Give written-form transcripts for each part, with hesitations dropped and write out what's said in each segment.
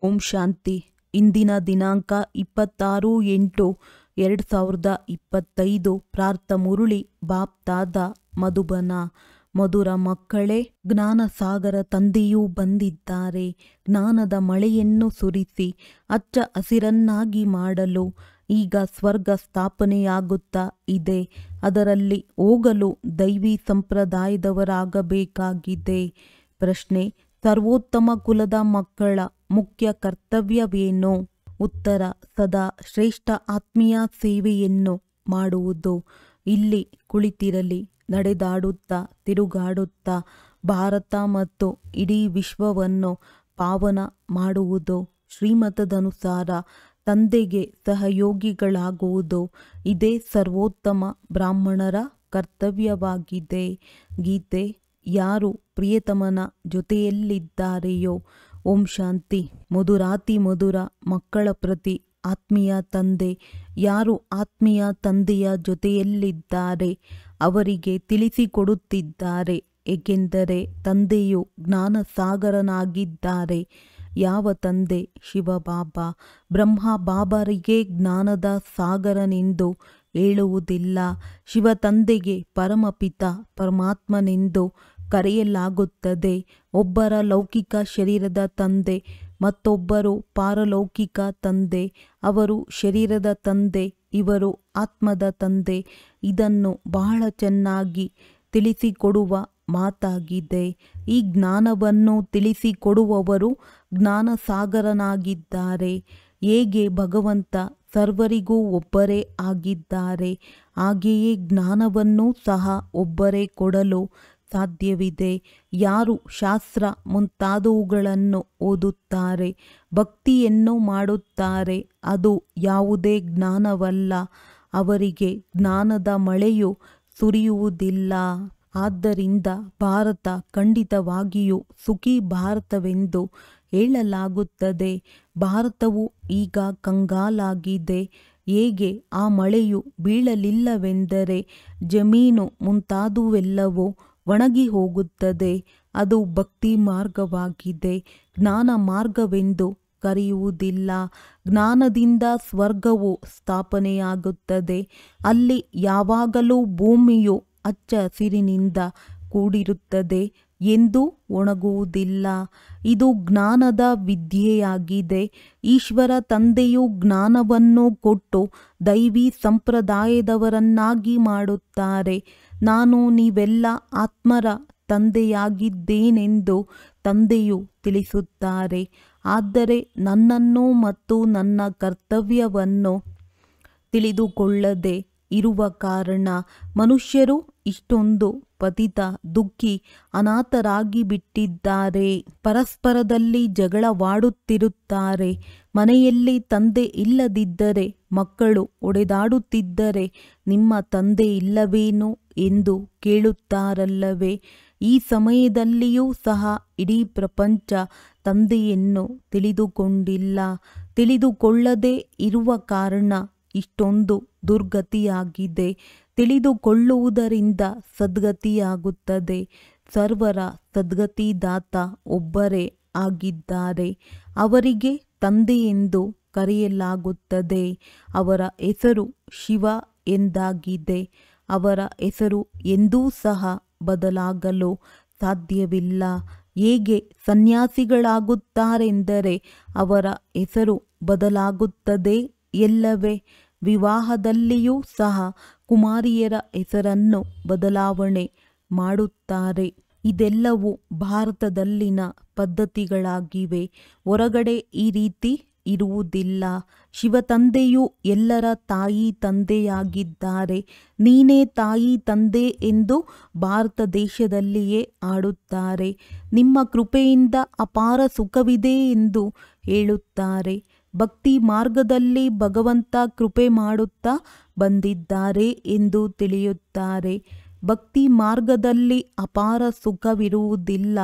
ಓಂ ಶಾಂತಿ. ಇಂದಿನ ದಿನಾಂಕ 26/8/2025. ಪ್ರಾರ್ಥ ಮುರುಳಿ ಬಾಪ್ ದಾದ ಮಧುಬನ. ಮಧುರ ಮಕ್ಕಳೇ, ಜ್ಞಾನಸಾಗರ ತಂದೆಯೂ ಬಂದಿದ್ದಾರೆ. ಜ್ಞಾನದ ಮಳೆಯನ್ನು ಸುರಿಸಿ ಹಚ್ಚ ಹಸಿರನ್ನಾಗಿ ಮಾಡಲು ಈಗ ಸ್ವರ್ಗ ಸ್ಥಾಪನೆಯಾಗುತ್ತಾ ಇದೆ. ಅದರಲ್ಲಿ ಹೋಗಲು ದೈವಿ ಸಂಪ್ರದಾಯದವರಾಗಬೇಕಾಗಿದೆ. ಪ್ರಶ್ನೆ: ಸರ್ವೋತ್ತಮ ಕುಲದ ಮಕ್ಕಳ ಮುಖ್ಯ ಕರ್ತವ್ಯವೇನು? ಉತ್ತರ: ಸದಾ ಶ್ರೇಷ್ಠ ಆತ್ಮೀಯ ಸೇವೆಯನ್ನು ಮಾಡುವುದು. ಇಲ್ಲಿ ಕುಳಿತಿರಲಿ, ನಡೆದಾಡುತ್ತಾ ತಿರುಗಾಡುತ್ತಾ ಭಾರತ ಮತ್ತು ಇಡೀ ವಿಶ್ವವನ್ನು ಪಾವನ ಮಾಡುವುದು. ಶ್ರೀಮತದನುಸಾರ ತಂದೆಗೆ ಸಹಯೋಗಿಗಳಾಗುವುದು. ಇದೇ ಸರ್ವೋತ್ತಮ ಬ್ರಾಹ್ಮಣರ ಕರ್ತವ್ಯವಾಗಿದೆ. ಗೀತೆ: ಯಾರು ಪ್ರಿಯತಮನ ಜೊತೆಯಲ್ಲಿದ್ದಾರೆಯೋ. ಓಂ ಶಾಂತಿ. ಮಧುರಾತಿ ಮಧುರ ಮಕ್ಕಳ ಪ್ರತಿ ಆತ್ಮೀಯ ತಂದೆ ಯಾರು ಆತ್ಮೀಯ ತಂದೆಯ ಜೊತೆಯಲ್ಲಿದ್ದಾರೆ ಅವರಿಗೆ ತಿಳಿಸಿಕೊಡುತ್ತಿದ್ದಾರೆ. ಏಕೆಂದರೆ ತಂದೆಯು ಜ್ಞಾನಸಾಗರನಾಗಿದ್ದಾರೆ. ಯಾವ ತಂದೆ? ಶಿವಬಾಬಾ. ಬ್ರಹ್ಮ ಬಾಬರಿಗೆ ಜ್ಞಾನದ ಸಾಗರನೆಂದು ಹೇಳುವುದಿಲ್ಲ. ಶಿವ ತಂದೆಗೆ ಪರಮಪಿತ ಪರಮಾತ್ಮನೆಂದು ಕರೆಯಲಾಗುತ್ತದೆ. ಒಬ್ಬರ ಲೌಕಿಕ ಶರೀರದ ತಂದೆ, ಮತ್ತೊಬ್ಬರು ಪಾರಲೌಕಿಕ ತಂದೆ. ಅವರು ಶರೀರದ ತಂದೆ, ಇವರು ಆತ್ಮದ ತಂದೆ. ಇದನ್ನು ಬಹಳ ಚೆನ್ನಾಗಿ ತಿಳಿಸಿಕೊಡುವ ಮಾತಾಗಿದೆ. ಈ ಜ್ಞಾನವನ್ನು ತಿಳಿಸಿಕೊಡುವವರು ಜ್ಞಾನಸಾಗರನಾಗಿದ್ದಾರೆ. ಹೇಗೆ ಭಗವಂತ ಸರ್ವರಿಗೂ ಒಬ್ಬರೇ ಆಗಿದ್ದಾರೆ, ಹಾಗೆಯೇ ಜ್ಞಾನವನ್ನು ಸಹ ಒಬ್ಬರೇ ಕೊಡಲು ಸಾಧ್ಯವಿದೆ. ಯಾರು ಶಾಸ್ತ್ರ ಮುಂತಾದವುಗಳನ್ನು ಓದುತ್ತಾರೆ, ಭಕ್ತಿಯನ್ನು ಮಾಡುತ್ತಾರೆ, ಅದು ಯಾವುದೇ ಜ್ಞಾನವಲ್ಲ. ಅವರಿಗೆ ಜ್ಞಾನದ ಮಳೆಯು ಸುರಿಯುವುದಿಲ್ಲ. ಆದ್ದರಿಂದ ಭಾರತ ಖಂಡಿತವಾಗಿಯೂ ಸುಖಿ ಭಾರತವೆಂದು ಹೇಳಲಾಗುತ್ತದೆ. ಭಾರತವು ಈಗ ಕಂಗಾಲಾಗಿದೆ. ಹೇಗೆ ಆ ಮಳೆಯು ಬೀಳಲಿಲ್ಲವೆಂದರೆ ಜಮೀನು ಮುಂತಾದುವೆಲ್ಲವೂ ಒಣಗಿ ಹೋಗುತ್ತದೆ. ಅದು ಭಕ್ತಿ ಮಾರ್ಗವಾಗಿದೆ. ಜ್ಞಾನ ಮಾರ್ಗವೆಂದು ಕರೆಯುವುದಿಲ್ಲ. ಜ್ಞಾನದಿಂದ ಸ್ವರ್ಗವು ಸ್ಥಾಪನೆಯಾಗುತ್ತದೆ. ಅಲ್ಲಿ ಯಾವಾಗಲೂ ಭೂಮಿಯು ಹಚ್ಚ ಹಸಿರಿನಿಂದ ಕೂಡಿರುತ್ತದೆ, ಎಂದೂ ಒಣಗುವುದಿಲ್ಲ. ಇದು ಜ್ಞಾನದ ವಿದ್ಯೆಯಾಗಿದೆ. ಈಶ್ವರ ತಂದೆಯು ಜ್ಞಾನವನ್ನು ಕೊಟ್ಟು ದೈವಿ ಸಂಪ್ರದಾಯದವರನ್ನಾಗಿ ಮಾಡುತ್ತಾರೆ. ನಾನು ನೀವೆಲ್ಲ ಆತ್ಮರ ತಂದೆಯಾಗಿದ್ದೇನೆಂದು ತಂದೆಯು ತಿಳಿಸುತ್ತಾರೆ. ಆದರೆ ನನ್ನನ್ನು ಮತ್ತು ನನ್ನ ಕರ್ತವ್ಯವನ್ನು ತಿಳಿದುಕೊಳ್ಳದೆ ಇರುವ ಕಾರಣ ಮನುಷ್ಯರು ಇಷ್ಟೊಂದು ಪತಿತ ದುಃಖಿ ಅನಾಥರಾಗಿ ಬಿಟ್ಟಿದ್ದಾರೆ. ಪರಸ್ಪರದಲ್ಲಿ ಜಗಳವಾಡುತ್ತಿರುತ್ತಾರೆ. ಮನೆಯಲ್ಲಿ ತಂದೆ ಇಲ್ಲದಿದ್ದರೆ ಮಕ್ಕಳು ಒಡೆದಾಡುತ್ತಿದ್ದರೆ ನಿಮ್ಮ ತಂದೆ ಇಲ್ಲವೇನು ಎಂದು ಕೇಳುತ್ತಾರಲ್ಲವೇ? ಈ ಸಮಯದಲ್ಲಿಯೂ ಸಹ ಇಡೀ ಪ್ರಪಂಚ ತಂದೆಯನ್ನು ತಿಳಿದುಕೊಂಡಿಲ್ಲ. ತಿಳಿದುಕೊಳ್ಳದೆ ಇರುವ ಕಾರಣ ಇಷ್ಟೊಂದು ದುರ್ಗತಿಯಾಗಿದೆ. ತಿಳಿದುಕೊಳ್ಳುವುದರಿಂದ ಸದ್ಗತಿಯಾಗುತ್ತದೆ. ಸರ್ವರ ಸದ್ಗತಿದಾತ ಒಬ್ಬರೇ ಆಗಿದ್ದಾರೆ. ಅವರಿಗೆ ತಂದೆಯೆಂದು ಕರೆಯಲಾಗುತ್ತದೆ. ಅವರ ಹೆಸರು ಶಿವ ಎಂದಾಗಿದೆ. ಅವರ ಹೆಸರು ಎಂದೂ ಸಹ ಬದಲಾಗಲು ಸಾಧ್ಯವಿಲ್ಲ. ಹೇಗೆ ಸನ್ಯಾಸಿಗಳಾಗುತ್ತಾರೆಂದರೆ ಅವರ ಹೆಸರು ಬದಲಾಗುತ್ತದೆ ಎಲ್ಲವೇ? ವಿವಾಹದಲ್ಲಿಯೂ ಸಹ ಕುಮಾರಿಯರ ಹೆಸರನ್ನು ಬದಲಾವಣೆ ಮಾಡುತ್ತಾರೆ. ಇದೆಲ್ಲವೂ ಭಾರತದಲ್ಲಿನ ಪದ್ಧತಿಗಳಾಗಿವೆ. ಹೊರಗಡೆ ಈ ರೀತಿ ಇರುವುದಿಲ್ಲ. ಶಿವತಂದೆಯು ಎಲ್ಲರ ತಾಯಿ ತಂದೆಯಾಗಿದ್ದಾರೆ. ನೀನೇ ತಾಯಿ ತಂದೆ ಎಂದು ಭಾರತ ದೇಶದಲ್ಲಿಯೇ ಆಡುತ್ತಾರೆ. ನಿಮ್ಮ ಕೃಪೆಯಿಂದ ಅಪಾರ ಸುಖವಿದೆ ಎಂದು ಹೇಳುತ್ತಾರೆ. ಭಕ್ತಿ ಮಾರ್ಗದಲ್ಲಿ ಭಗವಂತ ಕೃಪೆ ಮಾಡುತ್ತಾ ಬಂದಿದ್ದಾರೆ ಎಂದು ತಿಳಿಯುತ್ತಾರೆ. ಭಕ್ತಿ ಮಾರ್ಗದಲ್ಲಿ ಅಪಾರ ಸುಖವಿರುವುದಿಲ್ಲ.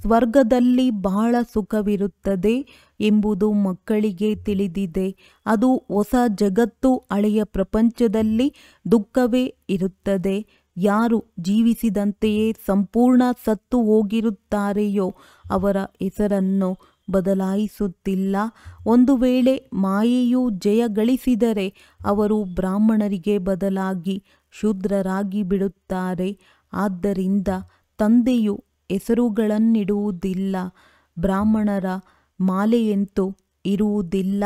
ಸ್ವರ್ಗದಲ್ಲಿ ಬಹಳ ಸುಖವಿರುತ್ತದೆ ಎಂಬುದು ಮಕ್ಕಳಿಗೆ ತಿಳಿದಿದೆ. ಅದು ಹೊಸ ಜಗತ್ತು. ಹಳೆಯ ಪ್ರಪಂಚದಲ್ಲಿ ದುಃಖವೇ ಇರುತ್ತದೆ. ಯಾರು ಜೀವಿಸಿದಂತೆಯೇ ಸಂಪೂರ್ಣ ಸತ್ತು ಹೋಗಿರುತ್ತಾರೆಯೋ ಅವರ ಹೆಸರನ್ನು ಬದಲಾಯಿಸುತ್ತಿಲ್ಲ. ಒಂದು ವೇಳೆ ಮಾಯೆಯು ಜಯ ಗಳಿಸಿದರೆ ಅವರು ಬ್ರಾಹ್ಮಣರಿಗೆ ಬದಲಾಗಿ ಶೂದ್ರರಾಗಿ ಬಿಡುತ್ತಾರೆ. ಆದ್ದರಿಂದ ತಂದೆಯು ಹೆಸರುಗಳನ್ನಿಡುವುದಿಲ್ಲ. ಬ್ರಾಹ್ಮಣರ ಮಾಲೆಯಂತೂ ಇರುವುದಿಲ್ಲ.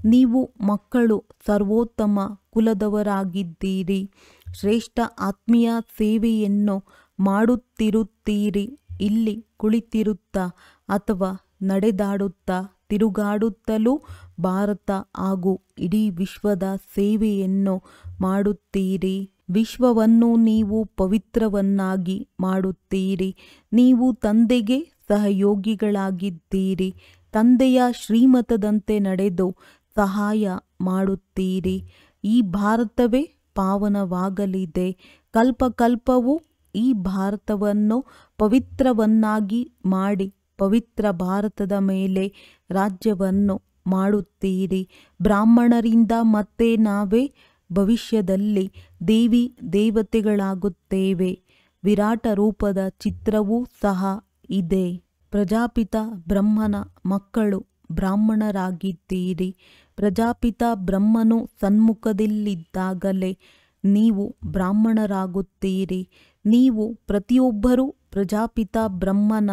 ನೀವು ಮಕ್ಕಳು ಸರ್ವೋತ್ತಮ ಕುಲದವರಾಗಿದ್ದೀರಿ. ಶ್ರೇಷ್ಠ ಆತ್ಮೀಯ ಸೇವೆಯನ್ನು ಮಾಡುತ್ತಿರುತ್ತೀರಿ. ಇಲ್ಲಿ ಕುಳಿತಿರುತ್ತಾ ಅಥವಾ ನಡೆದಾಡುತ್ತಾ ತಿರುಗಾಡುತ್ತಲೂ ಭಾರತ ಹಾಗೂ ಇಡೀ ವಿಶ್ವದ ಸೇವೆಯನ್ನು ಮಾಡುತ್ತೀರಿ. ವಿಶ್ವವನ್ನು ನೀವು ಪವಿತ್ರವನ್ನಾಗಿ ಮಾಡುತ್ತೀರಿ. ನೀವು ತಂದೆಗೆ ಸಹಯೋಗಿಗಳಾಗಿದ್ದೀರಿ. ತಂದೆಯ ಶ್ರೀಮತದಂತೆ ನಡೆದು ಸಹಾಯ ಮಾಡುತ್ತೀರಿ. ಈ ಭಾರತವೇ ಪಾವನವಾಗಲಿದೆ. ಕಲ್ಪಕಲ್ಪವೂ ಈ ಭಾರತವನ್ನು ಪವಿತ್ರವನ್ನಾಗಿ ಮಾಡಿ ಪವಿತ್ರ ಭಾರತದ ಮೇಲೆ ರಾಜ್ಯವನ್ನು ಮಾಡುತ್ತೀರಿ. ಬ್ರಾಹ್ಮಣರಿಂದ ಮತ್ತೆ ನಾವೇ ಭವಿಷ್ಯದಲ್ಲಿ ದೇವಿ ದೇವತೆಗಳಾಗುತ್ತೇವೆ. ವಿರಾಟ ರೂಪದ ಚಿತ್ರವೂ ಸಹ ಇದೆ. ಪ್ರಜಾಪಿತ ಬ್ರಹ್ಮನ ಮಕ್ಕಳು ಬ್ರಾಹ್ಮಣರಾಗಿದ್ದೀರಿ. ಪ್ರಜಾಪಿತ ಬ್ರಹ್ಮನು ಸನ್ಮುಖದಲ್ಲಿದ್ದಾಗಲೇ ನೀವು ಬ್ರಾಹ್ಮಣರಾಗುತ್ತೀರಿ. ನೀವು ಪ್ರತಿಯೊಬ್ಬರೂ ಪ್ರಜಾಪಿತ ಬ್ರಹ್ಮನ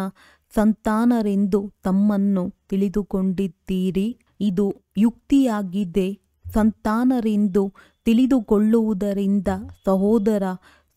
ಸಂತಾನರೆಂದು ತಮ್ಮನ್ನು ತಿಳಿದುಕೊಂಡಿದ್ದೀರಿ. ಇದು ಯುಕ್ತಿಯಾಗಿದೆ. ಸಂತಾನರೆಂದು ತಿಳಿದುಕೊಳ್ಳುವುದರಿಂದ ಸಹೋದರ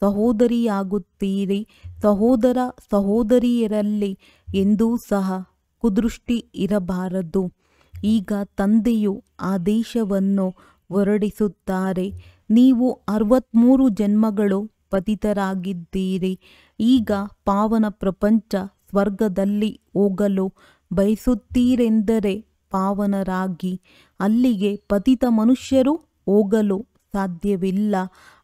ಸಹೋದರಿಯಾಗುತ್ತೀರಿ. ಸಹೋದರ ಸಹೋದರಿಯರಲ್ಲಿ ಎಂದೂ ಸಹ ಕುದೃಷ್ಟಿ ಇರಬಾರದು. ಈಗ ತಂದೆಯು ಆದೇಶವನ್ನು ಹೊರಡಿಸುತ್ತಾರೆ. ನೀವು 63 ಜನ್ಮಗಳು ಪತಿತರಾಗಿದ್ದೀರಿ. ಈಗ ಪಾವನ ಪ್ರಪಂಚ ಸ್ವರ್ಗದಲ್ಲಿ ಹೋಗಲು ಬಯಸುತ್ತೀರೆಂದರೆ ಪಾವನರಾಗಿ. ಅಲ್ಲಿಗೆ ಪತಿತ ಮನುಷ್ಯರು ಹೋಗಲು ಸಾಧ್ಯವಿಲ್ಲ.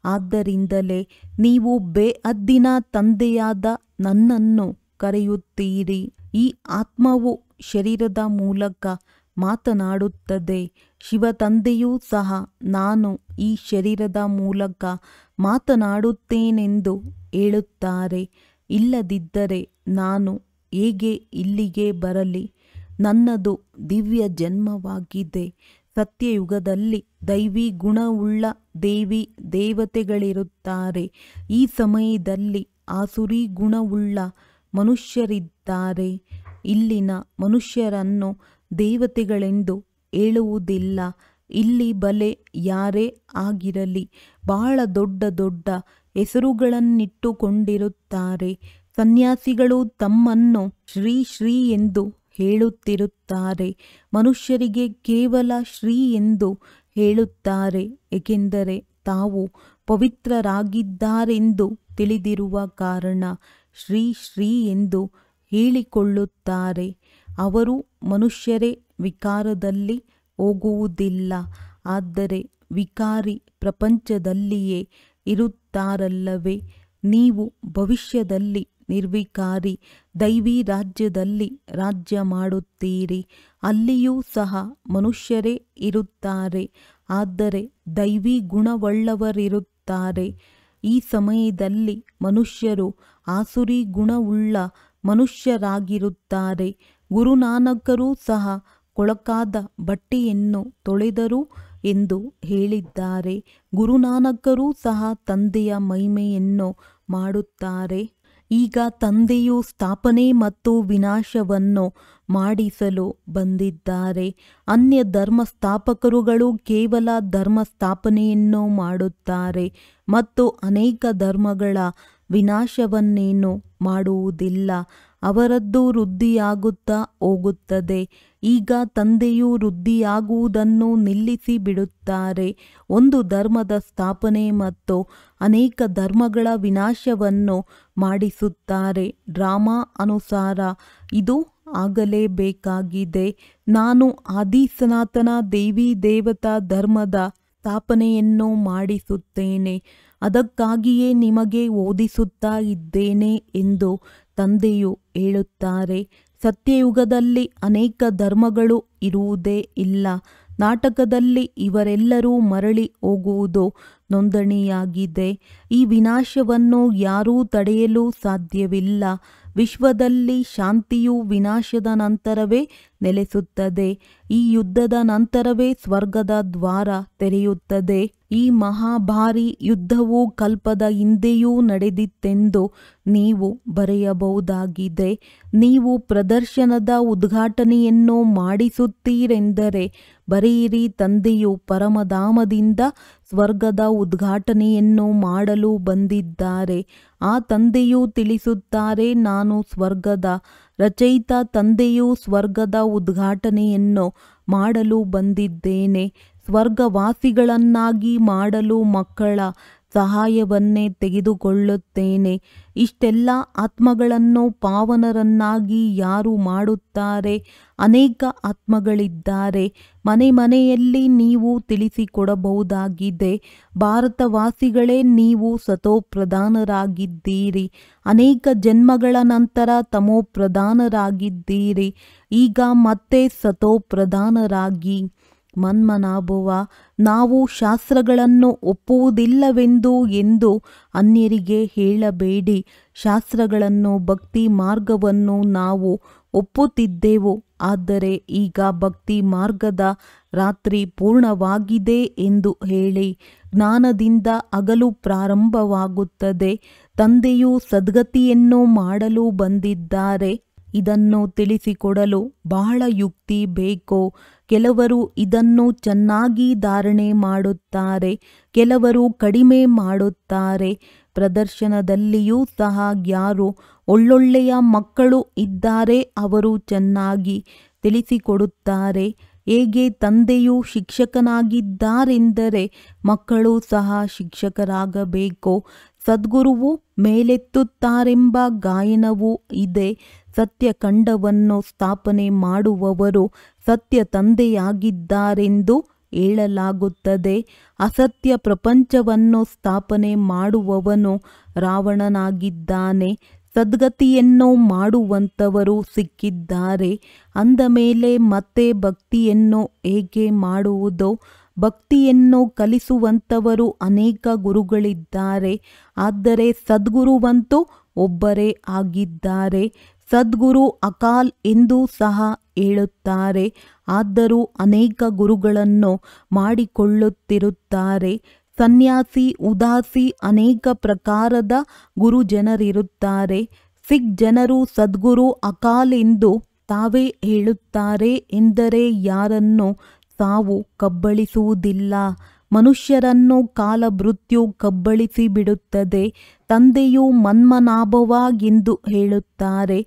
ಆದ್ದರಿಂದಲೇ ನೀವು ಬೇಅದ್ದಿನ ತಂದೆಯಾದ ನನ್ನನ್ನು ಕರೆಯುತ್ತೀರಿ. ಈ ಆತ್ಮವು ಶರೀರದ ಮೂಲಕ ಮಾತನಾಡುತ್ತದೆ. ಶಿವ ತಂದೆಯೂ ಸಹ ನಾನು ಈ ಶರೀರದ ಮೂಲಕ ಮಾತನಾಡುತ್ತೇನೆಂದು ಹೇಳುತ್ತಾರೆ. ಇಲ್ಲದಿದ್ದರೆ ನಾನು ಹೇಗೆ ಇಲ್ಲಿಗೆ ಬರಲಿ? ನನ್ನದು ದಿವ್ಯ ಜನ್ಮವಾಗಿದೆ. ಸತ್ಯಯುಗದಲ್ಲಿ ದೈವಿ ಗುಣವುಳ್ಳ ದೇವಿ ದೇವತೆಗಳಿರುತ್ತಾರೆ. ಈ ಸಮಯದಲ್ಲಿ ಆಸುರಿ ಗುಣವುಳ್ಳ ಮನುಷ್ಯರಿದ್ದಾರೆ. ಇಲ್ಲಿನ ಮನುಷ್ಯರನ್ನು ದೇವತೆಗಳೆಂದು ಹೇಳುವುದಿಲ್ಲ. ಇಲ್ಲಿ ಬಲೆ ಯಾರೇ ಆಗಿರಲಿ ಬಹಳ ದೊಡ್ಡ ದೊಡ್ಡ ಹೆಸರುಗಳನ್ನಿಟ್ಟುಕೊಂಡಿರುತ್ತಾರೆ. ಸನ್ಯಾಸಿಗಳು ತಮ್ಮನ್ನು ಶ್ರೀ ಶ್ರೀ ಎಂದು ಹೇಳುತ್ತಿರುತ್ತಾರೆ. ಮನುಷ್ಯರಿಗೆ ಕೇವಲ ಶ್ರೀ ಎಂದು ಹೇಳುತ್ತಾರೆ, ಏಕೆಂದರೆ ತಾವು ಪವಿತ್ರರಾಗಿದ್ದಾರೆಂದು ತಿಳಿದಿರುವ ಕಾರಣ ಶ್ರೀ ಶ್ರೀ ಎಂದು ಹೇಳಿಕೊಳ್ಳುತ್ತಾರೆ. ಅವರು ಮನುಷ್ಯರೇ ವಿಕಾರದಲ್ಲಿ ಹೋಗುವುದಿಲ್ಲ. ಆದರೆ ವಿಕಾರಿ ಪ್ರಪಂಚದಲ್ಲಿಯೇ ಇರುತ್ತಾರಲ್ಲವೇ? ನೀವು ಭವಿಷ್ಯದಲ್ಲಿ ನಿರ್ವಿಕಾರಿ ದೈವಿ ರಾಜ್ಯದಲ್ಲಿ ರಾಜ್ಯ ಮಾಡುತ್ತೀರಿ. ಅಲ್ಲಿಯೂ ಸಹ ಮನುಷ್ಯರೇ ಇರುತ್ತಾರೆ. ಆದರೆ ದೈವಿ ಗುಣವುಳ್ಳವರಿರುತ್ತಾರೆ. ಈ ಸಮಯದಲ್ಲಿ ಮನುಷ್ಯರು ಆಸುರಿ ಗುಣವುಳ್ಳ ಮನುಷ್ಯರಾಗಿರುತ್ತಾರೆ. ಗುರುನಾನಕರು ಸಹ ಕೊಳಕಾದ ಬಟ್ಟೆಯನ್ನು ತೊಳೆದರು ಎಂದು ಹೇಳಿದ್ದಾರೆ. ಗುರುನಾನಕರು ಸಹ ತಂದೆಯ ಮಹಿಮೆಯನ್ನು ಮಾಡುತ್ತಾರೆ. ಈಗ ತಂದೆಯು ಸ್ಥಾಪನೆ ಮತ್ತು ವಿನಾಶವನ್ನು ಮಾಡಿಸಲು ಬಂದಿದ್ದಾರೆ. ಅನ್ಯ ಧರ್ಮ ಸ್ಥಾಪಕರುಗಳು ಕೇವಲ ಧರ್ಮ ಸ್ಥಾಪನೆಯನ್ನು ಮಾಡುತ್ತಾರೆ ಮತ್ತು ಅನೇಕ ಧರ್ಮಗಳ ವಿನಾಶವನ್ನೇನು ಮಾಡುವುದಿಲ್ಲ. ಅವರದ್ದು ವೃದ್ಧಿಯಾಗುತ್ತಾ ಹೋಗುತ್ತದೆ. ಈಗ ತಂದೆಯು ವೃದ್ಧಿಯಾಗುವುದನ್ನು ನಿಲ್ಲಿಸಿ ಬಿಡುತ್ತಾರೆ. ಒಂದು ಧರ್ಮದ ಸ್ಥಾಪನೆ ಮತ್ತು ಅನೇಕ ಧರ್ಮಗಳ ವಿನಾಶವನ್ನು ಮಾಡಿಸುತ್ತಾರೆ. ಡ್ರಾಮಾ ಅನುಸಾರ ಇದು ಆಗಲೇಬೇಕಾಗಿದೆ. ನಾನು ಆದಿ ಸನಾತನ ದೇವಿ ದೇವತಾ ಧರ್ಮದ ಸ್ಥಾಪನೆಯನ್ನು ಮಾಡಿಸುತ್ತೇನೆ. ಅದಕ್ಕಾಗಿಯೇ ನಿಮಗೆ ಓದಿಸುತ್ತಾ ಇದ್ದೇನೆ ಎಂದು ತಂದೆಯು ಹೇಳುತ್ತಾರೆ. ಸತ್ಯಯುಗದಲ್ಲಿ ಅನೇಕ ಧರ್ಮಗಳು ಇರುವುದೇ ಇಲ್ಲ. ನಾಟಕದಲ್ಲಿ ಇವರೆಲ್ಲರೂ ಮರಳಿ ಹೋಗುವುದು ನೋಂದಣಿಯಾಗಿದೆ. ಈ ವಿನಾಶವನ್ನು ಯಾರೂ ತಡೆಯಲು ಸಾಧ್ಯವಿಲ್ಲ. ವಿಶ್ವದಲ್ಲಿ ಶಾಂತಿಯು ವಿನಾಶದ ನಂತರವೇ ನೆಲೆಸುತ್ತದೆ. ಈ ಯುದ್ಧದ ನಂತರವೇ ಸ್ವರ್ಗದ ದ್ವಾರ ತೆರೆಯುತ್ತದೆ. ಈ ಮಹಾಭಾರಿ ಯುದ್ಧವು ಕಲ್ಪದ ಹಿಂದೆಯೂ ನಡೆದಿತ್ತೆಂದು ನೀವು ಬರೆಯಬಹುದಾಗಿದೆ. ನೀವು ಪ್ರದರ್ಶನದ ಉದ್ಘಾಟನೆಯನ್ನು ಮಾಡಿಸುತ್ತೀರೆಂದರೆ ಬರೆಯಿರಿ. ತಂದೆಯು ಪರಮಧಾಮದಿಂದ ಸ್ವರ್ಗದ ಉದ್ಘಾಟನೆಯನ್ನು ಮಾಡಲು ಬಂದಿದ್ದಾರೆ. ಆ ತಂದೆಯು ತಿಳಿಸುತ್ತಾರೆ, ನಾನು ಸ್ವರ್ಗದ ರಚಯಿತ. ತಂದೆಯು ಸ್ವರ್ಗದ ಉದ್ಘಾಟನೆಯನ್ನು ಮಾಡಲು ಬಂದಿದ್ದೇನೆ. ಸ್ವರ್ಗವಾಸಿಗಳನ್ನಾಗಿ ಮಾಡಲು ಮಕ್ಕಳ ಸಹಾಯವನ್ನೇ ತೆಗೆದುಕೊಳ್ಳುತ್ತೇನೆ. ಇಷ್ಟೆಲ್ಲ ಆತ್ಮಗಳನ್ನು ಪಾವನರನ್ನಾಗಿ ಯಾರು ಮಾಡುತ್ತಾರೆ? ಅನೇಕ ಆತ್ಮಗಳಿದ್ದಾರೆ. ಮನೆ ಮನೆಯಲ್ಲಿ ನೀವು ತಿಳಿಸಿಕೊಡಬಹುದಾಗಿದೆ. ಭಾರತವಾಸಿಗಳೇ, ನೀವು ಸತೋಪ್ರಧಾನರಾಗಿದ್ದೀರಿ. ಅನೇಕ ಜನ್ಮಗಳ ನಂತರ ತಮೋಪ್ರಧಾನರಾಗಿದ್ದೀರಿ. ಈಗ ಮತ್ತೆ ಸತೋಪ್ರಧಾನರಾಗಿ ಮನ್ಮನಾಭವ. ನಾವು ಶಾಸ್ತ್ರಗಳನ್ನು ಒಪ್ಪುವುದಿಲ್ಲವೆಂದು ಎಂದು ಅನ್ಯರಿಗೆ ಹೇಳಬೇಡಿ. ಶಾಸ್ತ್ರಗಳನ್ನು, ಭಕ್ತಿ ಮಾರ್ಗವನ್ನು ನಾವು ಒಪ್ಪುತ್ತಿದ್ದೆವು. ಆದರೆ ಈಗ ಭಕ್ತಿ ಮಾರ್ಗದ ರಾತ್ರಿ ಪೂರ್ಣವಾಗಿದೆ ಎಂದು ಹೇಳಿ. ಜ್ಞಾನದಿಂದ ಹಗಲು ಪ್ರಾರಂಭವಾಗುತ್ತದೆ. ತಂದೆಯು ಸದ್ಗತಿಯನ್ನು ಮಾಡಲು ಬಂದಿದ್ದಾರೆ. ಇದನ್ನು ತಿಳಿಸಿಕೊಡಲು ಬಹಳ ಯುಕ್ತಿ ಬೇಕು. ಕೆಲವರು ಇದನ್ನು ಚೆನ್ನಾಗಿ ಧಾರಣೆ ಮಾಡುತ್ತಾರೆ, ಕೆಲವರು ಕಡಿಮೆ ಮಾಡುತ್ತಾರೆ. ಪ್ರದರ್ಶನದಲ್ಲಿಯೂ ಸಹ ಯಾರು ಒಳ್ಳೊಳ್ಳೆಯ ಮಕ್ಕಳು ಇದ್ದಾರೆ ಅವರು ಚೆನ್ನಾಗಿ ತಿಳಿಸಿಕೊಡುತ್ತಾರೆ. ಹೇಗೆ ತಂದೆಯು ಶಿಕ್ಷಕನಾಗಿದ್ದಾರೆಂದರೆ ಮಕ್ಕಳು ಸಹ ಶಿಕ್ಷಕರಾಗಬೇಕು. ಸದ್ಗುರುವು ಮೇಲೆತ್ತುತ್ತಾರೆಂಬ ಗಾಯನವೂ ಇದೆ. ಸತ್ಯಖಂಡವನ್ನು ಸ್ಥಾಪನೆ ಮಾಡುವವರು ಸತ್ಯ ತಂದೆಯಾಗಿದ್ದಾರೆಂದು ಹೇಳಲಾಗುತ್ತದೆ. ಅಸತ್ಯ ಪ್ರಪಂಚವನ್ನು ಸ್ಥಾಪನೆ ಮಾಡುವವನು ರಾವಣನಾಗಿದ್ದಾನೆ. ಸದ್ಗತಿಯನ್ನು ಮಾಡುವಂಥವರು ಸಿಕ್ಕಿದ್ದಾರೆ. ಅಂದ ಮೇಲೆ ಮತ್ತೆ ಭಕ್ತಿಯನ್ನು ಏಕೆ ಮಾಡುವುದು? ಭಕ್ತಿಯನ್ನು ಕಲಿಸುವಂಥವರು ಅನೇಕ ಗುರುಗಳಿದ್ದಾರೆ. ಆದರೆ ಸದ್ಗುರುವಂತೂ ಒಬ್ಬರೇ ಆಗಿದ್ದಾರೆ. ಸದ್ಗುರು ಅಕಾಲ್ ಎಂದೂ ಸಹ ಹೇಳುತ್ತಾರೆ. ಆದರೂ ಅನೇಕ ಗುರುಗಳನ್ನು ಮಾಡಿಕೊಳ್ಳುತ್ತಿರುತ್ತಾರೆ. ಸನ್ಯಾಸಿ, ಉದಾಸಿ, ಅನೇಕ ಪ್ರಕಾರದ ಗುರುಜನರಿರುತ್ತಾರೆ. ಸಿಖ್ ಜನರು ಸದ್ಗುರು ಅಕಾಲ್ ಎಂದು ತಾವೇ ಹೇಳುತ್ತಾರೆ. ಎಂದರೆ ಯಾರನ್ನು ಸಾವು ಕಬ್ಬಳಿಸುವುದಿಲ್ಲ. ಮನುಷ್ಯರನ್ನು ಕಾಲ ಮೃತ್ಯು ಕಬ್ಬಳಿಸಿ ಬಿಡುತ್ತದೆ. ತಂದೆಯು ಮನ್ಮನಾಭವ ಎಂದು ಹೇಳುತ್ತಾರೆ.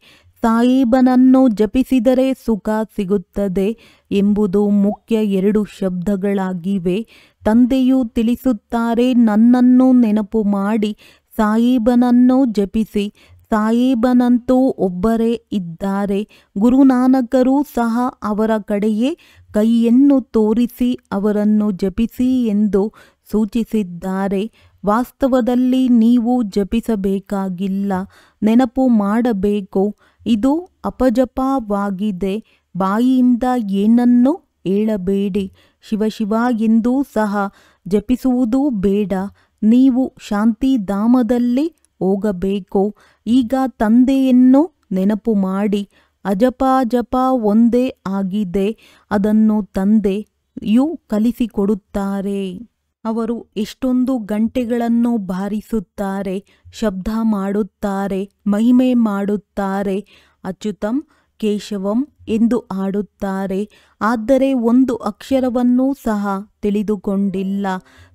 ಸಾಹೇಬನನ್ನು ಜಪಿಸಿದರೆ ಸುಖ ಸಿಗುತ್ತದೆ ಎಂಬುದು ಮುಖ್ಯ 2 ಶಬ್ದಗಳಾಗಿವೆ. ತಂದೆಯು ತಿಳಿಸುತ್ತಾರೆ, ನನ್ನನ್ನು ನೆನಪು ಮಾಡಿ ಸಾಹೇಬನನ್ನು ಜಪಿಸಿ. ಸಾಹೇಬನಂತೂ ಒಬ್ಬರೇ ಇದ್ದಾರೆ. ಗುರುನಾನಕರು ಸಹ ಅವರ ಕಡೆಯೇ ಕೈಯನ್ನು ತೋರಿಸಿ ಅವರನ್ನು ಜಪಿಸಿ ಎಂದು ಸೂಚಿಸಿದ್ದಾರೆ. ವಾಸ್ತವದಲ್ಲಿ ನೀವು ಜಪಿಸಬೇಕಾಗಿಲ್ಲ, ನೆನಪು ಮಾಡಬೇಕು. ಇದು ಅಪಜಪವಾಗಿದೆ. ಬಾಯಿಯಿಂದ ಏನನ್ನೂ ಹೇಳಬೇಡಿ. ಶಿವ ಶಿವ ಎಂದೂ ಸಹ ಜಪಿಸುವುದು ಬೇಡ. ನೀವು ಶಾಂತಿಧಾಮದಲ್ಲಿ ಹೋಗಬೇಕು. ಈಗ ತಂದೆಯನ್ನು ನೆನಪು ಮಾಡಿ. ಅಜಪ ಜಪ ಒಂದೇ ಆಗಿದೆ. ಅದನ್ನು ತಂದೆಯು ಕಲಿಸಿಕೊಡುತ್ತಾರೆ. ಅವರು ಎಷ್ಟೊಂದು ಗಂಟೆಗಳನ್ನು ಬಾರಿಸುತ್ತಾರೆ, ಶಬ್ದ ಮಾಡುತ್ತಾರೆ, ಮಹಿಮೆ ಮಾಡುತ್ತಾರೆ, ಅಚ್ಯುತಂ ಕೇಶವಂ ಎಂದು ಹಾಡುತ್ತಾರೆ. ಆದರೆ ಒಂದು ಅಕ್ಷರವನ್ನೂ ಸಹ ತಿಳಿದುಕೊಂಡಿಲ್ಲ.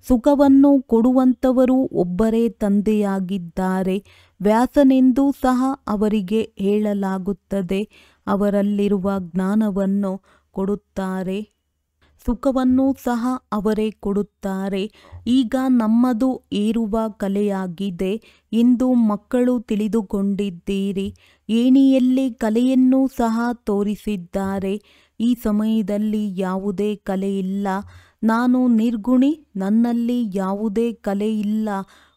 ಸುಖವನ್ನು ಕೊಡುವಂಥವರು ಒಬ್ಬರೇ ತಂದೆಯಾಗಿದ್ದಾರೆ. ವ್ಯಾಸನೆಂದೂ ಸಹ ಅವರಿಗೆ ಹೇಳಲಾಗುತ್ತದೆ. ಅವರಲ್ಲಿರುವ ಜ್ಞಾನವನ್ನು ಕೊಡುತ್ತಾರೆ, ಸುಖವನ್ನೂ ಸಹ ಅವರೇ ಕೊಡುತ್ತಾರೆ. ಈಗ ನಮ್ಮದು ಏರುವ ಕಲೆಯಾಗಿದೆ ಎಂದು ಮಕ್ಕಳು ತಿಳಿದುಕೊಂಡಿದ್ದೀರಿ. ಏಣಿಯಲ್ಲಿ ಕಲೆಯನ್ನೂ ಸಹ ತೋರಿಸಿದ್ದಾರೆ. ಈ ಸಮಯದಲ್ಲಿ ಯಾವುದೇ ಕಲೆ ಇಲ್ಲ. ನಾನು ನಿರ್ಗುಣಿ, ನನ್ನಲ್ಲಿ ಯಾವುದೇ ಕಲೆ ಇಲ್ಲ.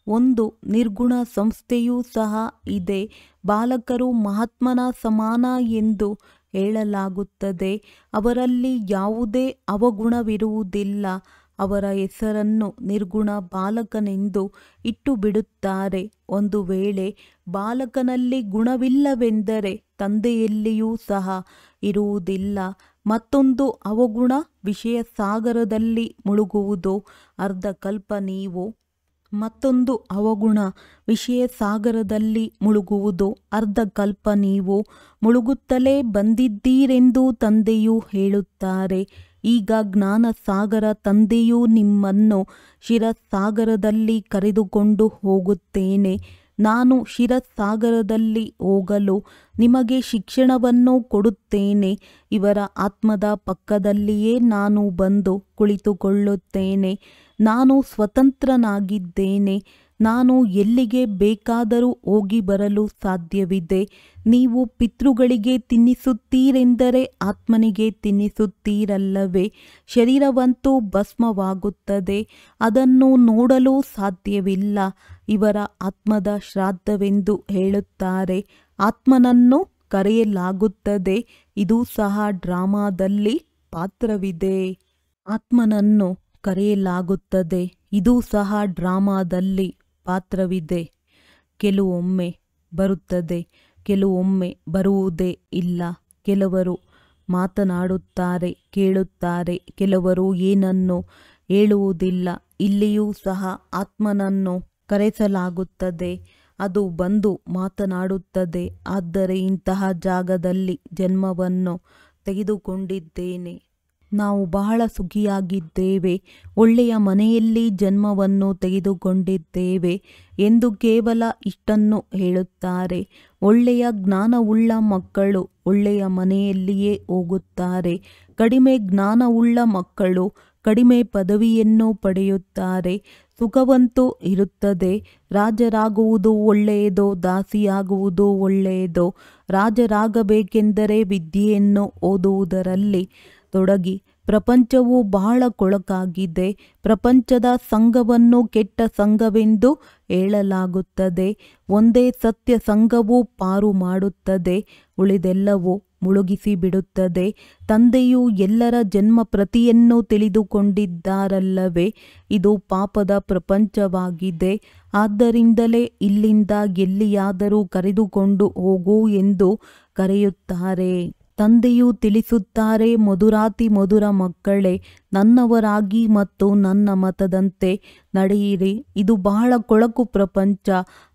ಒಂದು ನಿರ್ಗುಣ ಸಂಸ್ಥೆಯೂ ಸಹ ಇದೆ. ಬಾಲಕರು ಮಹಾತ್ಮನ ಸಮಾನ ಎಂದು ಹೇಳಲಾಗುತ್ತದೆ. ಅವರಲ್ಲಿ ಯಾವುದೇ ಅವಗುಣವಿರುವುದಿಲ್ಲ. ಅವರ ಹೆಸರನ್ನು ನಿರ್ಗುಣ ಬಾಲಕನೆಂದು ಇಟ್ಟು ಬಿಡುತ್ತಾರೆ. ಒಂದು ವೇಳೆ ಬಾಲಕನಲ್ಲಿ ಗುಣವಿಲ್ಲವೆಂದರೆ ತಂದೆಯಲ್ಲಿಯೂ ಸಹ ಇರುವುದಿಲ್ಲ. ಮತ್ತೊಂದು ಅವಗುಣ ವಿಷಯ ಸಾಗರದಲ್ಲಿ ಮುಳುಗುವುದು ಅರ್ಧಕಲ್ಪ. ನೀವು ಮತ್ತೊಂದು ಅವಗುಣ ವಿಷಯ ಸಾಗರದಲ್ಲಿ ಮುಳುಗುವುದು ಅರ್ಧಕಲ್ಪ. ನೀವು ಮುಳುಗುತ್ತಲೇ ಬಂದಿದ್ದೀರೆಂದು ತಂದೆಯು ಹೇಳುತ್ತಾರೆ. ಈಗ ಜ್ಞಾನ ಸಾಗರ ತಂದೆಯು ನಿಮ್ಮನ್ನು ಶಿರಸಾಗರದಲ್ಲಿ ಕರೆದುಕೊಂಡು ಹೋಗುತ್ತೇನೆ. ನಾನು ಶಿರಸಾಗರದಲ್ಲಿ ಹೋಗಲು ನಿಮಗೆ ಶಿಕ್ಷಣವನ್ನು ಕೊಡುತ್ತೇನೆ. ಇವರ ಆತ್ಮದ ಪಕ್ಕದಲ್ಲಿಯೇ ನಾನು ಬಂದು ಕುಳಿತುಕೊಳ್ಳುತ್ತೇನೆ. ನಾನು ಸ್ವತಂತ್ರನಾಗಿದ್ದೇನೆ. ನಾನು ಎಲ್ಲಿಗೆ ಬೇಕಾದರೂ ಹೋಗಿ ಬರಲು ಸಾಧ್ಯವಿದೆ. ನೀವು ಪಿತೃಗಳಿಗೆ ತಿನ್ನಿಸುತ್ತೀರೆಂದರೆ ಆತ್ಮನಿಗೆ ತಿನ್ನಿಸುತ್ತೀರಲ್ಲವೇ? ಶರೀರವಂತೂ ಭಸ್ಮವಾಗುತ್ತದೆ, ಅದನ್ನು ನೋಡಲು ಸಾಧ್ಯವಿಲ್ಲ. ಇವರ ಆತ್ಮದ ಶ್ರಾದ್ದವೆಂದು ಹೇಳುತ್ತಾರೆ. ಆತ್ಮನನ್ನು ಕರೆಯಲಾಗುತ್ತದೆ. ಇದು ಸಹ ಡ್ರಾಮಾದಲ್ಲಿ ಪಾತ್ರವಿದೆ. ಆತ್ಮನನ್ನು ಕರೆಯಲಾಗುತ್ತದೆ. ಇದು ಸಹ ಡ್ರಾಮಾದಲ್ಲಿ ಪಾತ್ರವಿದೆ. ಕೆಲವೊಮ್ಮೆ ಬರುತ್ತದೆ, ಕೆಲವೊಮ್ಮೆ ಬರುವುದೇ ಇಲ್ಲ. ಕೆಲವರು ಮಾತನಾಡುತ್ತಾರೆ, ಕೇಳುತ್ತಾರೆ, ಕೆಲವರು ಏನನ್ನು ಹೇಳುವುದಿಲ್ಲ. ಇಲ್ಲಿಯೂ ಸಹ ಆತ್ಮನನ್ನು ಕರೆಸಲಾಗುತ್ತದೆ. ಅದು ಬಂದು ಮಾತನಾಡುತ್ತದೆ. ಆದರೆ ಇಂತಹ ಜಾಗದಲ್ಲಿ ಜನ್ಮವನ್ನು ತೆಗೆದುಕೊಂಡಿದ್ದೇನೆ. ನಾವು ಬಹಳ ಸುಖಿಯಾಗಿದ್ದೇವೆ, ಒಳ್ಳೆಯ ಮನೆಯಲ್ಲಿ ಜನ್ಮವನ್ನು ತೆಗೆದುಕೊಂಡಿದ್ದೇವೆ ಎಂದು ಕೇವಲ ಇಷ್ಟನ್ನು ಹೇಳುತ್ತಾರೆ. ಒಳ್ಳೆಯ ಜ್ಞಾನವುಳ್ಳ ಮಕ್ಕಳು ಒಳ್ಳೆಯ ಮನೆಯಲ್ಲಿಯೇ ಹೋಗುತ್ತಾರೆ. ಕಡಿಮೆ ಜ್ಞಾನವುಳ್ಳ ಮಕ್ಕಳು ಕಡಿಮೆ ಪದವಿಯನ್ನು ಪಡೆಯುತ್ತಾರೆ. ಸುಖವಂತೂ ಇರುತ್ತದೆ. ರಾಜರಾಗುವುದು ಒಳ್ಳೆಯದೋ ದಾಸಿಯಾಗುವುದು ಒಳ್ಳೆಯದೋ? ರಾಜರಾಗಬೇಕೆಂದರೆ ವಿದ್ಯೆಯನ್ನು ಓದುವುದರಲ್ಲಿ ತೊಡಗಿ. ಪ್ರಪಂಚವು ಬಹಳ ಕೊಳಕಾಗಿದೆ. ಪ್ರಪಂಚದ ಸಂಘವನ್ನು ಕೆಟ್ಟ ಸಂಘವೆಂದು ಹೇಳಲಾಗುತ್ತದೆ. ಒಂದೇ ಸತ್ಯ ಸಂಘವು ಪಾರು ಮಾಡುತ್ತದೆ, ಉಳಿದೆಲ್ಲವೂ ಮುಳುಗಿಸಿಬಿಡುತ್ತದೆ. ತಂದೆಯು ಎಲ್ಲರ ಜನ್ಮ ಪ್ರತಿಯನ್ನು ತಿಳಿದುಕೊಂಡಿದ್ದಾರಲ್ಲವೇ? ಇದು ಪಾಪದ ಪ್ರಪಂಚವಾಗಿದೆ. ಆದ್ದರಿಂದಲೇ ಇಲ್ಲಿಂದ ಎಲ್ಲಿಯಾದರೂ ಕರೆದುಕೊಂಡು ಹೋಗು ಎಂದು ಕರೆಯುತ್ತಾರೆ. ತಂದೆಯು ತಿಳಿಸುತ್ತಾರೆ, ಮಧುರಾತಿ ಮಧುರ ಮಕ್ಕಳೇ, ನನ್ನವರಾಗಿ ಮತ್ತು ನನ್ನ ಮತದಂತೆ ನಡೆಯಿರಿ. ಇದು ಬಹಳ ಕೊಳಕು ಪ್ರಪಂಚ.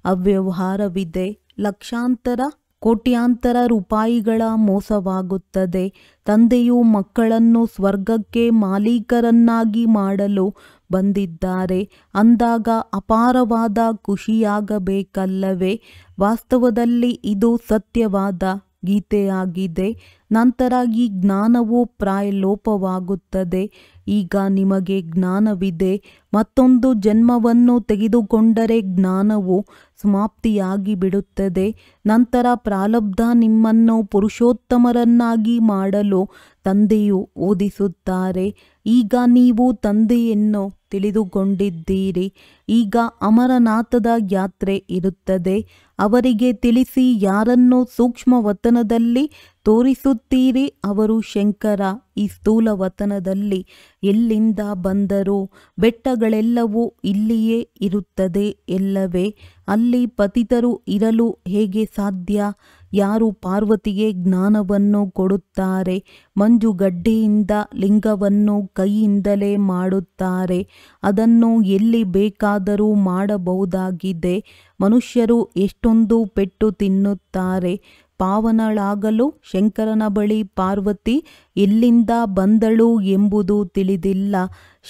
ಅವ್ಯವಹಾರವಿದೆ. ಲಕ್ಷಾಂತರ ಕೋಟ್ಯಾಂತರ ರೂಪಾಯಿಗಳ ಮೋಸವಾಗುತ್ತದೆ. ತಂದೆಯು ಮಕ್ಕಳನ್ನು ಸ್ವರ್ಗಕ್ಕೆ ಮಾಲೀಕರನ್ನಾಗಿ ಮಾಡಲು ಬಂದಿದ್ದಾರೆ ಅಂದಾಗ ಅಪಾರವಾದ ಖುಷಿಯಾಗಬೇಕಲ್ಲವೇ? ವಾಸ್ತವದಲ್ಲಿ ಇದು ಸತ್ಯವಾದ ಗೀತೆಯಾಗಿದೆ. ನಂತರ ಈ ಜ್ಞಾನವು ಪ್ರಾಯಲೋಪವಾಗುತ್ತದೆ. ಈಗ ನಿಮಗೆ ಜ್ಞಾನವಿದೆ. ಮತ್ತೊಂದು ಜನ್ಮವನ್ನು ತೆಗೆದುಕೊಂಡರೆ ಜ್ಞಾನವು ಸಮಾಪ್ತಿಯಾಗಿ ಬಿಡುತ್ತದೆ. ನಂತರ ಪ್ರಾರಬ್ಧ ನಿಮ್ಮನ್ನು ಪುರುಷೋತ್ತಮರನ್ನಾಗಿ ಮಾಡಲು ತಂದೆಯು ಓದಿಸುತ್ತಾರೆ. ಈಗ ನೀವು ತಂದೆಯನ್ನು ತಿಳಿದುಕೊಂಡಿದ್ದೀರಿ. ಈಗ ಅಮರನಾಥದ ಯಾತ್ರೆ ಇರುತ್ತದೆ. ಅವರಿಗೆ ತಿಳಿಸಿ, ಯಾರನ್ನು ಸೂಕ್ಷ್ಮ ವತನದಲ್ಲಿ ತೋರಿಸುತ್ತೀರಿ? ಅವರು ಶಂಕರ ಈ ಸ್ಥೂಲ ವತನದಲ್ಲಿ ಎಲ್ಲಿಂದ ಬಂದರು? ಬೆಟ್ಟಗಳೆಲ್ಲವೂ ಇಲ್ಲಿಯೇ ಇರುತ್ತದೆ ಎಲ್ಲವೇ? ಅಲ್ಲಿ ಪತಿತರು ಇರಲು ಹೇಗೆ ಸಾಧ್ಯ? ಯಾರು ಪಾರ್ವತಿಗೆ ಜ್ಞಾನವನ್ನು ಕೊಡುತ್ತಾರೆ? ಮಂಜುಗಡ್ಡೆಯಿಂದ ಲಿಂಗವನ್ನು ಕೈಯಿಂದಲೇ ಮಾಡುತ್ತಾರೆ. ಅದನ್ನು ಎಲ್ಲಿ ಬೇಕಾದರೂ ಮಾಡಬಹುದಾಗಿದೆ. ಮನುಷ್ಯರು ಎಷ್ಟೊಂದು ಪೆಟ್ಟು ತಿನ್ನುತ್ತಾರೆ. ಪಾವನಳಾಗಲು ಶಂಕರನ ಬಳಿ ಪಾರ್ವತಿ ಎಲ್ಲಿಂದ ಬಂದಳು ಎಂಬುದು ತಿಳಿದಿಲ್ಲ.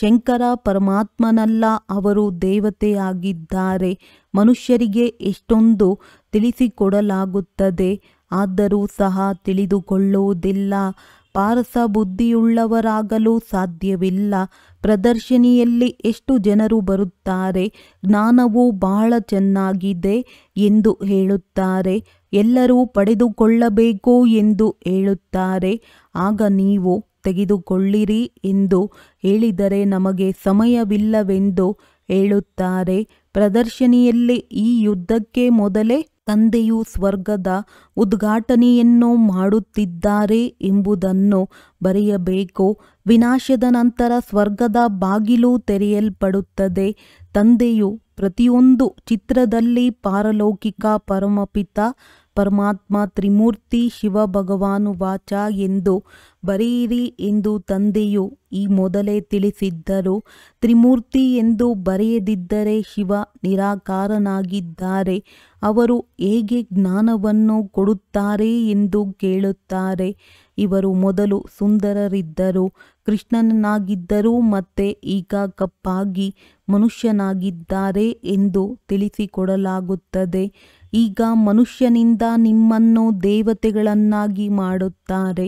ಶಂಕರ ಪರಮಾತ್ಮನಲ್ಲ, ಅವರು ದೇವತೆಯಾಗಿದ್ದಾರೆ. ಮನುಷ್ಯರಿಗೆ ಎಷ್ಟೊಂದು ತಿಳಿಸಿಕೊಡಲಾಗುತ್ತದೆ, ಆದರೂ ಸಹ ತಿಳಿದುಕೊಳ್ಳುವುದಿಲ್ಲ. ಪಾರಸ ಬುದ್ಧಿಯುಳ್ಳವರಾಗಲು ಸಾಧ್ಯವಿಲ್ಲ. ಪ್ರದರ್ಶನಿಯಲ್ಲಿ ಎಷ್ಟು ಜನರು ಬರುತ್ತಾರೆ, ಜ್ಞಾನವು ಬಹಳ ಚೆನ್ನಾಗಿದೆ ಎಂದು ಹೇಳುತ್ತಾರೆ. ಎಲ್ಲರೂ ಪಡೆದುಕೊಳ್ಳಬೇಕು ಎಂದು ಹೇಳುತ್ತಾರೆ. ಆಗ ನೀವು ತೆಗೆದುಕೊಳ್ಳಿರಿ ಎಂದು ಹೇಳಿದರೆ ನಮಗೆ ಸಮಯವಿಲ್ಲವೆಂದು ಹೇಳುತ್ತಾರೆ. ಪ್ರದರ್ಶನಿಯಲ್ಲಿ ಈ ಯುದ್ಧಕ್ಕೆ ಮೊದಲೇ ತಂದೆಯು ಸ್ವರ್ಗದ ಉದ್ಘಾಟನೆಯನ್ನು ಮಾಡುತ್ತಿದ್ದಾರೆ ಎಂಬುದನ್ನು ಬರೆಯಬೇಕು. ವಿನಾಶದ ನಂತರ ಸ್ವರ್ಗದ ಬಾಗಿಲು ತೆರೆಯಲ್ಪಡುತ್ತದೆ. ತಂದೆಯು ಪ್ರತಿಯೊಂದು ಚಿತ್ರದಲ್ಲಿ ಪಾರಲೌಕಿಕ ಪರಮಪಿತ ಪರಮಾತ್ಮ ತ್ರಿಮೂರ್ತಿ ಶಿವ ಭಗವಾನುವಾಚ ಎಂದು ಬರೆಯಿರಿ ಎಂದು ತಂದೆಯು ಈ ಮೊದಲೇ ತಿಳಿಸಿದ್ದರು. ತ್ರಿಮೂರ್ತಿ ಎಂದು ಬರೆಯದಿದ್ದರೆ ಶಿವ ನಿರಾಕಾರನಾಗಿದ್ದಾರೆ. ಅವರು ಹೇಗೆ ಜ್ಞಾನವನ್ನು ಕೊಡುತ್ತಾರೆ ಎಂದು ಕೇಳುತ್ತಾರೆ. ಇವರು ಮೊದಲು ಸುಂದರರಿದ್ದರು, ಕೃಷ್ಣನಾಗಿದ್ದರು, ಮತ್ತೆ ಈಗ ಕಪ್ಪಾಗಿ ಮನುಷ್ಯನಾಗಿದ್ದಾರೆ ಎಂದು ತಿಳಿಸಿಕೊಡಲಾಗುತ್ತದೆ. ಈಗ ಮನುಷ್ಯನಿಂದ ನಿಮ್ಮನ್ನು ದೇವತೆಗಳನ್ನಾಗಿ ಮಾಡುತ್ತಾರೆ.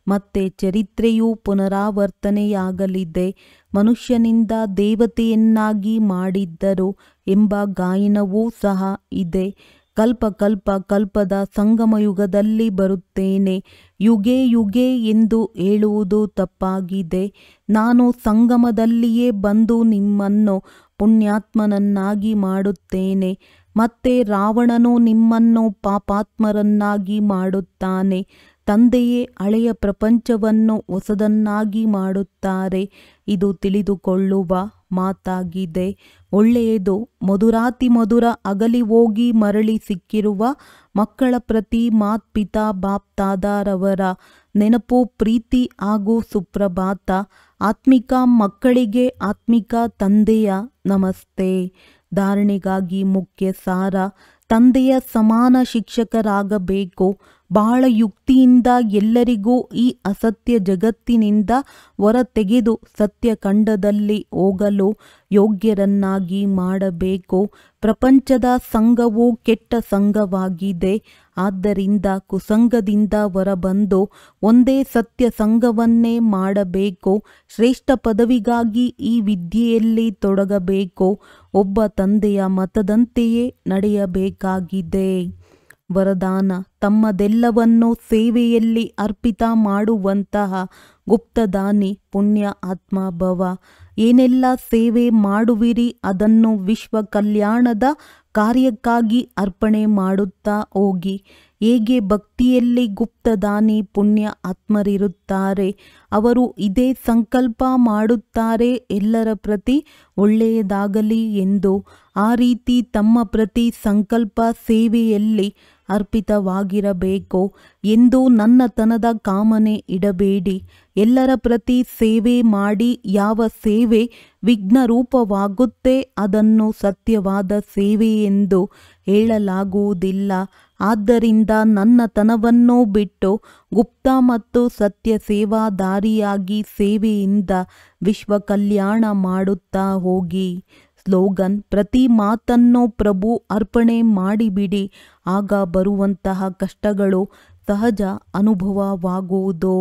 ಮತ್ತೆ ಚರಿತ್ರೆಯು ಪುನರಾವರ್ತನೆಯಾಗಲಿದೆ. ಮನುಷ್ಯನಿಂದ ದೇವತೆಯನ್ನಾಗಿ ಮಾಡಿದ್ದರು ಎಂಬ ಗಾಯನವೂ ಸಹ ಇದೆ. ಕಲ್ಪದ ಸಂಗಮಯುಗದಲ್ಲಿ ಬರುತ್ತೇನೆ. ಯುಗೆ ಯುಗೆ ಎಂದು ಹೇಳುವುದು ತಪ್ಪಾಗಿದೆ. ನಾನು ಸಂಗಮದಲ್ಲಿಯೇ ಬಂದು ನಿಮ್ಮನ್ನು ಪುಣ್ಯಾತ್ಮನನ್ನಾಗಿ ಮಾಡುತ್ತೇನೆ. ಮತ್ತೆ ರಾವಣನು ನಿಮ್ಮನ್ನು ಪಾಪಾತ್ಮರನ್ನಾಗಿ ಮಾಡುತ್ತಾನೆ. ತಂದೆಯೇ ಹಳೆಯ ಪ್ರಪಂಚವನ್ನು ಹೊಸದನ್ನಾಗಿ ಮಾಡುತ್ತಾರೆ. ಇದು ತಿಳಿದುಕೊಳ್ಳುವ ಮಾತಾಗಿದೆ. ಒಳ್ಳೆಯದು. ಮಧುರಾತಿ ಮಧುರ ಅಗಲಿ ಹೋಗಿ ಮರಳಿ ಸಿಕ್ಕಿರುವ ಮಕ್ಕಳ ಪ್ರತಿ ಮಾತ್ಪಿತಾ ಬಾಪ್ತಾದರವರ ನೆನಪು, ಪ್ರೀತಿ ಹಾಗೂ ಸುಪ್ರಭಾತ. ಆತ್ಮಿಕ ಮಕ್ಕಳಿಗೆ ಆತ್ಮಿಕ ತಂದೆಯ ನಮಸ್ತೆ. ಧಾರಣೆಗಾಗಿ ಮುಖ್ಯ ಸಾರ: ತಂದೆಯ ಸಮಾನ ಶಿಕ್ಷಕರಾಗಬೇಕು. ಬಹಳ ಯುಕ್ತಿಯಿಂದ ಎಲ್ಲರಿಗೂ ಈ ಅಸತ್ಯ ಜಗತ್ತಿನಿಂದ ಹೊರತೆಗೆದು ಸತ್ಯಖಂಡದಲ್ಲಿ ಹೋಗಲು ಯೋಗ್ಯರನ್ನಾಗಿ ಮಾಡಬೇಕು. ಪ್ರಪಂಚದ ಸಂಘವು ಕೆಟ್ಟ ಸಂಘವಾಗಿದೆ. ಆದ್ದರಿಂದ ಕುಸಂಗದಿಂದ ಹೊರಬಂದು ಒಂದೇ ಸತ್ಯ ಸಂಘವನ್ನೇ ಮಾಡಬೇಕು. ಶ್ರೇಷ್ಠ ಪದವಿಗಾಗಿ ಈ ವಿದ್ಯೆಯಲ್ಲಿ ತೊಡಗಬೇಕು. ಒಬ್ಬ ತಂದೆಯ ಮತದಂತೆಯೇ ನಡೆಯಬೇಕಾಗಿದೆ. ವರದಾನ: ತಮ್ಮದೆಲ್ಲವನ್ನು ಸೇವೆಯಲ್ಲಿ ಅರ್ಪಿತ ಮಾಡುವಂತಹ ಗುಪ್ತದಾನಿ ಪುಣ್ಯ ಆತ್ಮಭವ. ಏನೆಲ್ಲ ಸೇವೆ ಮಾಡುವಿರಿ ಅದನ್ನು ವಿಶ್ವ ಕಲ್ಯಾಣದ ಕಾರ್ಯಕ್ಕಾಗಿ ಅರ್ಪಣೆ ಮಾಡುತ್ತಾ ಹೋಗಿ. ಹೇಗೆ ಭಕ್ತಿಯಲ್ಲಿ ಗುಪ್ತದಾನಿ ಪುಣ್ಯ ಆತ್ಮರಿರುತ್ತಾರೆ. ಅವರು ಇದೇ ಸಂಕಲ್ಪ ಮಾಡುತ್ತಾರೆ, ಎಲ್ಲರ ಪ್ರತಿ ಒಳ್ಳೆಯದಾಗಲಿ ಎಂದು. ಆ ರೀತಿ ತಮ್ಮ ಪ್ರತಿ ಸಂಕಲ್ಪ ಸೇವೆಯಲ್ಲಿ ಅರ್ಪಿತವಾಗಿರಬೇಕು ಎಂದು ನನ್ನತನದ ಕಾಮನೆ ಇಡಬೇಡಿ. ಎಲ್ಲರ ಪ್ರತಿ ಸೇವೆ ಮಾಡಿ. ಯಾವ ಸೇವೆ ವಿಘ್ನರೂಪವಾಗುತ್ತೆ ಅದನ್ನು ಸತ್ಯವಾದ ಸೇವೆ ಎಂದು ಹೇಳಲಾಗುವುದಿಲ್ಲ. ಆದ್ದರಿಂದ ನನ್ನತನವನ್ನು ಬಿಟ್ಟು ಗುಪ್ತ ಮತ್ತು ಸತ್ಯ ಸೇವಾದಾರಿಯಾಗಿ ಸೇವೆಯಿಂದ ವಿಶ್ವ ಕಲ್ಯಾಣ ಮಾಡುತ್ತಾ ಹೋಗಿ. ಸ್ಲೋಗನ್: ಪ್ರತಿ ಮಾತನ್ನು ಪ್ರಭು ಅರ್ಪಣೆ ಮಾಡಿಬಿಡಿ. ಆಗ ಬರುವಂತಹ ಕಷ್ಟಗಳು ಸಹಜ ಅನುಭವವಾಗುವುದು.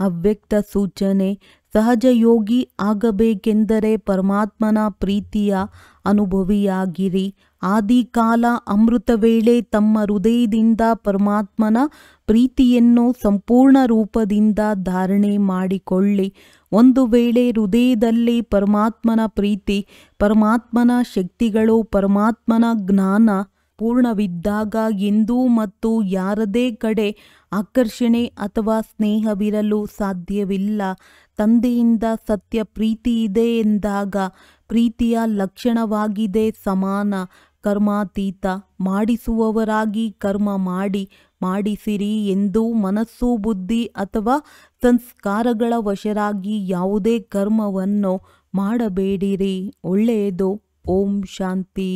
ಅವ್ಯಕ್ತ ಸೂಚನೆ: ಸಹಜ ಯೋಗಿ ಆಗಬೇಕೆಂದರೆ ಪರಮಾತ್ಮನ ಪ್ರೀತಿಯ ಅನುಭವಿಯಾಗಿರಿ. ಆದಿಕಾಲ ಅಮೃತ ವೇಳೆ ತಮ್ಮ ಹೃದಯದಿಂದ ಪರಮಾತ್ಮನ ಪ್ರೀತಿಯನ್ನು ಸಂಪೂರ್ಣ ರೂಪದಿಂದ ಧಾರಣೆ ಮಾಡಿಕೊಳ್ಳಿ. ಒಂದು ವೇಳೆ ಹೃದಯದಲ್ಲಿ ಪರಮಾತ್ಮನ ಪ್ರೀತಿ, ಪರಮಾತ್ಮನ ಶಕ್ತಿಗಳು, ಪರಮಾತ್ಮನ ಜ್ಞಾನ ಪೂರ್ಣವಿದ್ದಾಗ ಎಂದೂ ಮತ್ತು ಯಾರದೇ ಕಡೆ ಆಕರ್ಷಣೆ ಅಥವಾ ಸ್ನೇಹವಿರಲು ಸಾಧ್ಯವಿಲ್ಲ. ತಂದೆಯಿಂದ ಸತ್ಯ ಪ್ರೀತಿ ಇದೆ ಎಂದಾಗ ಪ್ರೀತಿಯ ಲಕ್ಷಣವಾಗಿದೆ ಸಮಾನ. ಕರ್ಮಾತೀತ ಮಾಡಿಸುವವರಾಗಿ ಕರ್ಮ ಮಾಡಿಸಿರಿ ಎಂದು ಮನಸ್ಸು, ಬುದ್ಧಿ ಅಥವಾ ಸಂಸ್ಕಾರಗಳ ವಶರಾಗಿ ಯಾವುದೇ ಕರ್ಮವನ್ನು ಮಾಡಬೇಡಿರಿ. ಒಳ್ಳೆಯದು. ಓಂ ಶಾಂತಿ.